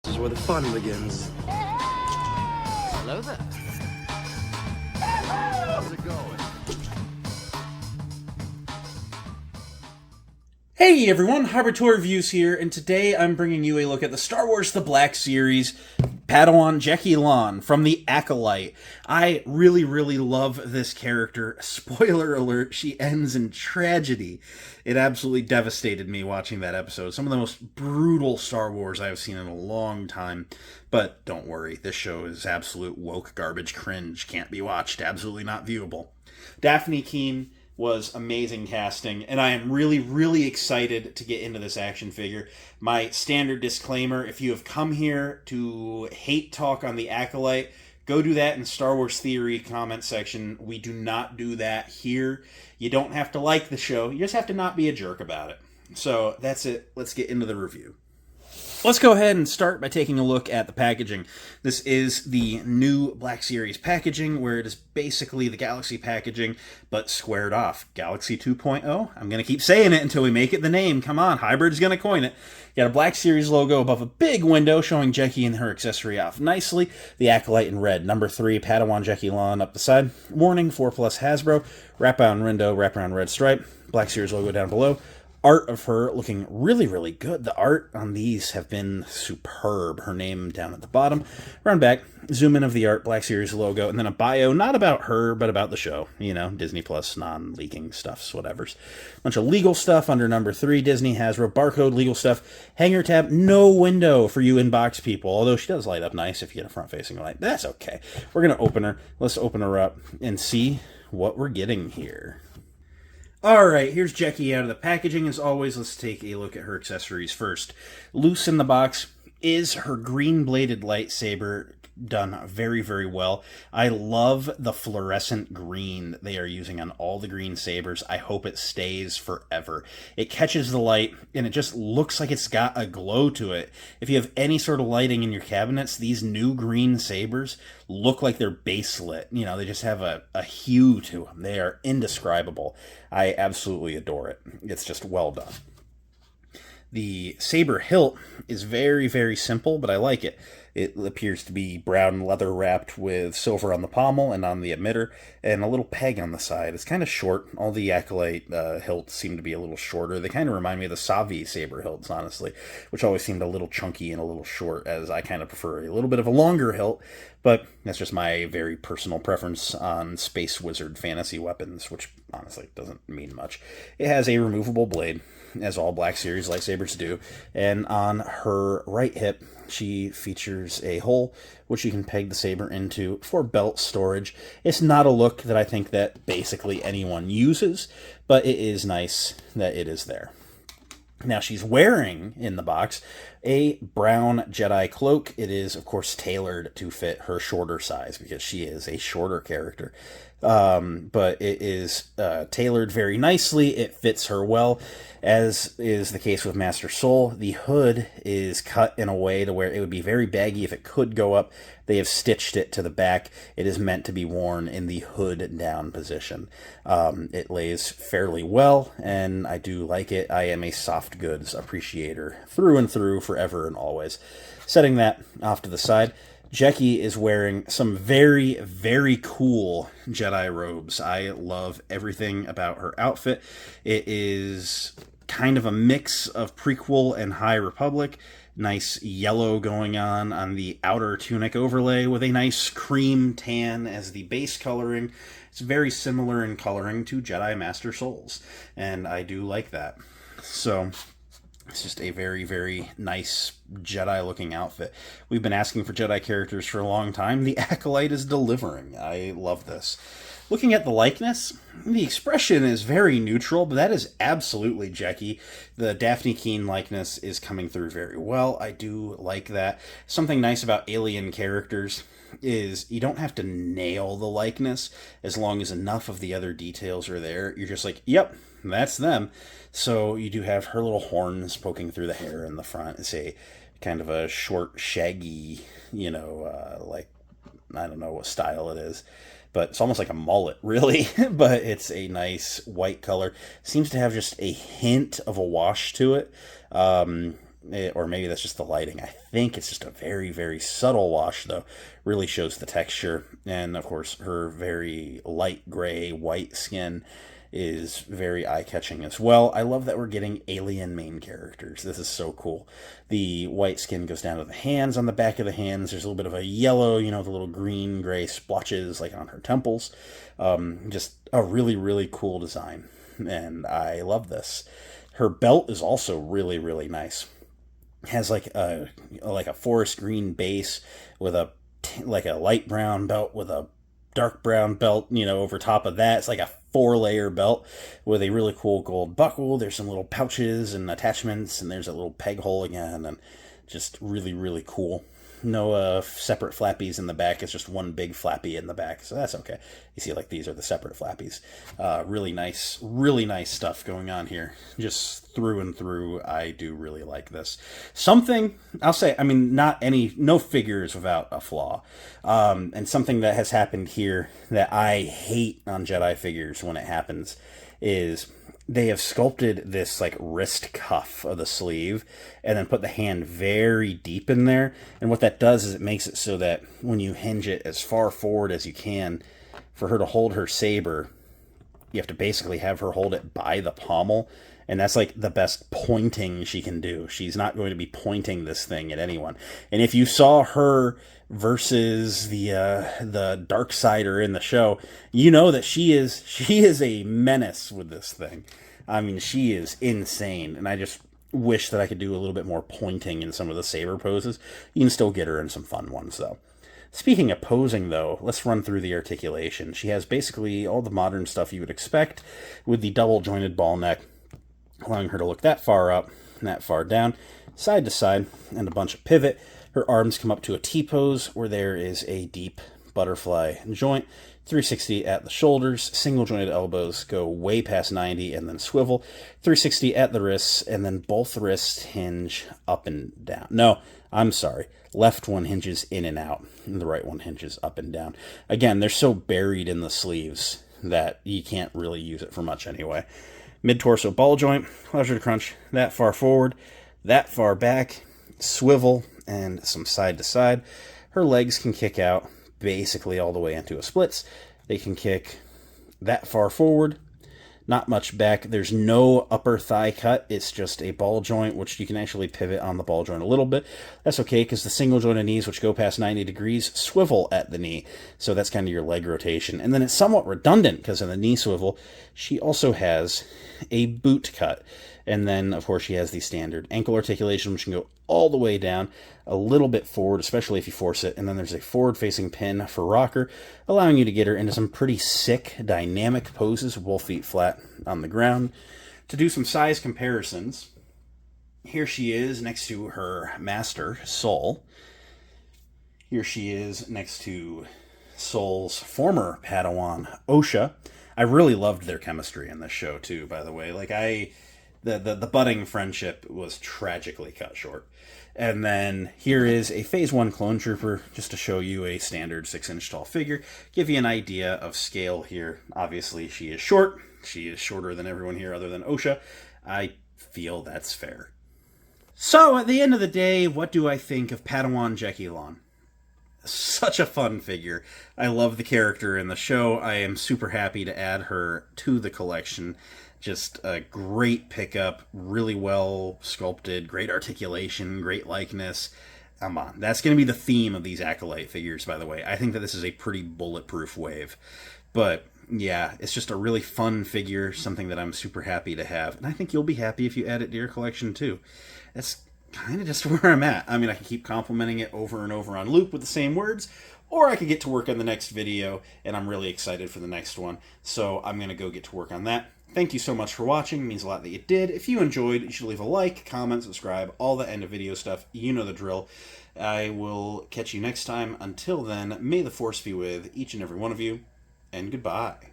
This is where the fun begins. Hello there. How's it going? Hey everyone, Harbitor Reviews here, and today I'm bringing you a look at the Star Wars The Black Series, Padawan Jecki Lon from the Acolyte. I really love this character. Spoiler alert, she ends in tragedy. It absolutely devastated me watching that episode. Some of the most brutal Star Wars I have seen in a long time. But don't worry, this show is absolute woke garbage cringe. Can't be watched. Absolutely not viewable. Daphne Keane was amazing casting, and I am really excited to get into this action figure. My standard disclaimer, if you have come here to hate talk on the Acolyte, go do that in Star Wars Theory comment section. We do not do that here. You don't have to like the show, you just have to not be a jerk about it. So that's it, let's get into the review. Let's go ahead and start by taking a look at the packaging. This is the new Black Series packaging, where it is basically the Galaxy packaging, but squared off. Galaxy 2.0? I'm going to keep saying it until we make it the name. Come on, Hybrid's going to coin it. You got a Black Series logo above a big window showing Jecki and her accessory off nicely. The Acolyte in red. Number 3, Padawan Jecki Lon up the side. Warning, 4+ Hasbro. Wraparound window, wraparound red stripe. Black Series logo down below. Art of her looking really good. The art on these have been superb. Her name down at the bottom. Round back, zoom in of the art, Black Series logo, and then a bio, not about her, but about the show. You know, Disney Plus, non-leaking stuffs, whatevers. Bunch of legal stuff under number 3, Disney, Hasbro, barcode, legal stuff. Hanger tab, no window for you inbox people, although she does light up nice if you get a front-facing light. That's okay. We're going to open her. Let's open her up and see what we're getting here. Alright, here's Jecki out of the packaging. As always, let's take a look at her accessories first. Loose in the box is her green-bladed lightsaber, done very well. I love the fluorescent green they are using on all the green sabers. I hope it stays forever. It catches the light, and it just looks like it's got a glow to it. If you have any sort of lighting in your cabinets, these new green sabers look like they're base lit. You know, they just have a hue to them. They are indescribable. I absolutely adore it. It's just well done. The saber hilt is very simple, but I like it. It appears to be brown leather wrapped with silver on the pommel and on the emitter, and a little peg on the side. It's kind of short. All the Acolyte hilts seem to be a little shorter. They kind of remind me of the Savi saber hilts, honestly, which always seemed a little chunky and a little short, as I kind of prefer a little bit of a longer hilt, but that's just my very personal preference on Space Wizard fantasy weapons, which honestly doesn't mean much. It has a removable blade, as all Black Series lightsabers do, and on her right hip she features a hole which you can peg the saber into for belt storage. It's not a look that I think that basically anyone uses, but it is nice that it is there. Now she's wearing, in the box, a brown Jedi cloak. It is, of course, tailored to fit her shorter size because she is a shorter character. But it is tailored very nicely. It fits her well, as is the case with Master Soul. The hood is cut in a way to where it would be very baggy if it could go up. They have stitched it to the back. It is meant to be worn in the hood down position. It lays fairly well, and I do like it. I am a soft goods appreciator through and through, forever and always. Setting that off to the side, Jecki is wearing some very cool Jedi robes. I love everything about her outfit. It is kind of a mix of prequel and High Republic. Nice yellow going on the outer tunic overlay with a nice cream tan as the base coloring. It's very similar in coloring to Jedi Master Souls, and I do like that. So it's just a very nice Jedi-looking outfit. We've been asking for Jedi characters for a long time. The Acolyte is delivering. I love this. Looking at the likeness, the expression is very neutral, but that is absolutely Jecki. The Daphne Keane likeness is coming through very well. I do like that. Something nice about alien characters is you don't have to nail the likeness as long as enough of the other details are there. You're just like, yep, that's them. So you do have her little horns poking through the hair in the front. It's a kind of a short, shaggy, like, I don't know what style it is, but it's almost like a mullet, really. But it's a nice white color. Seems to have just a hint of a wash to it. or maybe that's just the lighting. I think it's just a very, very subtle wash, though. Really shows the texture. And, of course, her very light gray, white skin is very eye-catching as well. I love that we're getting alien main characters. This is so cool. The white skin goes down to the hands. On the back of the hands, there's a little bit of a yellow, the little green-gray splotches like on her temples. Just a really, really cool design. And I love this. Her belt is also really, really nice. It has like a forest green base with a light brown belt with a dark brown belt, over top of that. It's like a 4-layer belt with a really cool gold buckle. There's some little pouches and attachments, and there's a little peg hole again, and just really, really cool. No separate flappies in the back. It's just one big flappy in the back, so that's okay. You see, these are the separate flappies. Really nice stuff going on here. Just through and through, I do really like this. Something, I'll say, no figures without a flaw. And something that has happened here that I hate on Jedi figures when it happens is they have sculpted this wrist cuff of the sleeve and then put the hand very deep in there. And what that does is it makes it so that when you hinge it as far forward as you can for her to hold her saber, you have to basically have her hold it by the pommel. And that's the best pointing she can do. She's not going to be pointing this thing at anyone. And if you saw her versus the Darksider in the show, you know that she is a menace with this thing. She is insane. And I just wish that I could do a little bit more pointing in some of the saber poses. You can still get her in some fun ones, though. Speaking of posing, though, let's run through the articulation. She has basically all the modern stuff you would expect with the double-jointed ball neck, allowing her to look that far up and that far down, side to side, and a bunch of pivot. Her arms come up to a T-pose where there is a deep butterfly joint, 360 at the shoulders, single-jointed elbows go way past 90 and then swivel, 360 at the wrists, and then both wrists hinge up and down. No, I'm sorry. Left one hinges in and out, and the right one hinges up and down. Again, they're so buried in the sleeves that you can't really use it for much anyway. Mid-torso ball joint allows her to crunch that far forward, that far back, swivel, and some side to side. Her legs can kick out basically all the way into a splits. They can kick that far forward, not much back. There's no upper thigh cut. It's just a ball joint, which you can actually pivot on the ball joint a little bit. That's okay, because the single jointed knees, which go past 90 degrees, swivel at the knee. So that's kind of your leg rotation. And then it's somewhat redundant, because in the knee swivel, she also has a boot cut. And then, of course, she has the standard ankle articulation, which can go all the way down, a little bit forward, especially if you force it. And then there's a forward-facing pin for rocker, allowing you to get her into some pretty sick, dynamic poses with both feet flat on the ground. To do some size comparisons, here she is next to her master, Sol. Here she is next to Sol's former Padawan, Osha. I really loved their chemistry in this show, too, by the way. The budding friendship was tragically cut short. And then here is a Phase 1 clone trooper, just to show you a standard 6-inch tall figure. Give you an idea of scale here. Obviously, she is short. She is shorter than everyone here other than Osha. I feel that's fair. So, at the end of the day, what do I think of Padawan Jecki Lon? Such a fun figure. I love the character in the show. I am super happy to add her to the collection. Just a great pickup, really well sculpted, great articulation, great likeness. Come on. That's going to be the theme of these Acolyte figures, by the way. I think that this is a pretty bulletproof wave. But, yeah, it's just a really fun figure, something that I'm super happy to have. And I think you'll be happy if you add it to your collection, too. That's kind of just where I'm at. I mean, I can keep complimenting it over and over on loop with the same words, or I could get to work on the next video, and I'm really excited for the next one. So I'm going to go get to work on that. Thank you so much for watching. It means a lot that you did. If you enjoyed, you should leave a like, comment, subscribe, all the end of video stuff. You know the drill. I will catch you next time. Until then, may the Force be with each and every one of you, and goodbye.